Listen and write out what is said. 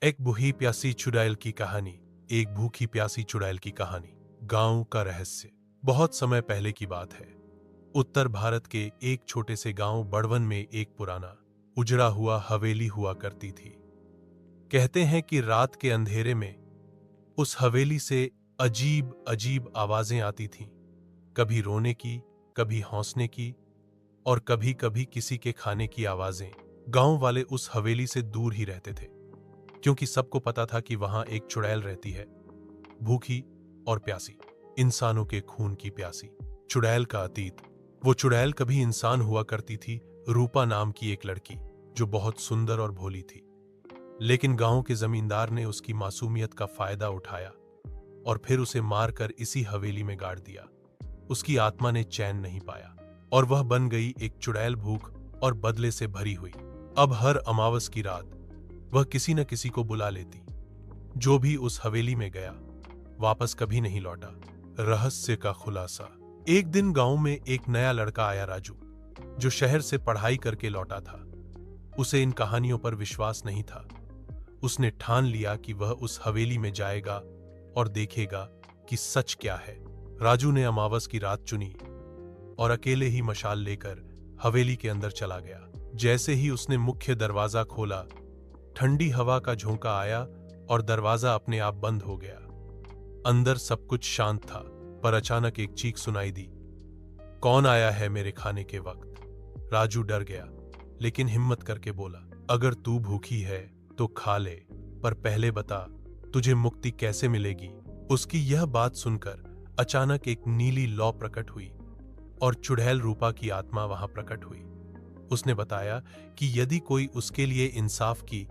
एक भूखी प्यासी चुड़ैल की कहानी। एक भूखी प्यासी चुड़ैल की कहानी। गांव का रहस्य। बहुत समय पहले की बात है। उत्तर भारत के एक छोटे से गांव बड़वन में एक पुराना उजड़ा हुआ हवेली हुआ करती थी। कहते हैं कि रात के अंधेरे में उस हवेली से अजीब अजीब आवाजें आती थीं। कभी रोने की, कभी हंसने की और कभी कभी किसी के खाने की आवाजें। गांव वाले उस हवेली से दूर ही रहते थे, क्योंकि सबको पता था कि वहां एक चुड़ैल रहती है, भूखी और प्यासी, इंसानों के खून की प्यासी। चुड़ैल का अतीत। वो चुड़ैल कभी इंसान हुआ करती थी, रूपा नाम की एक लड़की, जो बहुत सुंदर और भोली थी। लेकिन गांव के जमींदार ने उसकी मासूमियत का फायदा उठाया और फिर उसे मारकर इसी हवेली में गाड़ दिया। उसकी आत्मा ने चैन नहीं पाया और वह बन गई एक चुड़ैल, भूख और बदले से भरी हुई। अब हर अमावस की रात वह किसी न किसी को बुला लेती। जो भी उस हवेली में गया वापस कभी नहीं लौटा। रहस्य का खुलासा। एक दिन गांव में एक नया लड़का आया, राजू, जो शहर से पढ़ाई करके लौटा था। उसे इन कहानियों पर विश्वास नहीं था। उसने ठान लिया कि वह उस हवेली में जाएगा और देखेगा कि सच क्या है। राजू ने अमावस की रात चुनी और अकेले ही मशाल लेकर हवेली के अंदर चला गया। जैसे ही उसने मुख्य दरवाजा खोला, ठंडी हवा का झोंका आया और दरवाजा अपने आप बंद हो गया। अंदर सब कुछ शांत था, पर अचानक एक चीख सुनाई दी। कौन आया है मेरे खाने के वक्त? राजू डर गया, लेकिन हिम्मत करके बोला, अगर तू भूखी है तो खा ले, पर पहले बता तुझे मुक्ति कैसे मिलेगी। उसकी यह बात सुनकर अचानक एक नीली लौ प्रकट हुई और चुड़ैल रूपा की आत्मा वहां प्रकट हुई। उसने बताया कि यदि कोई उसके लिए इंसाफ की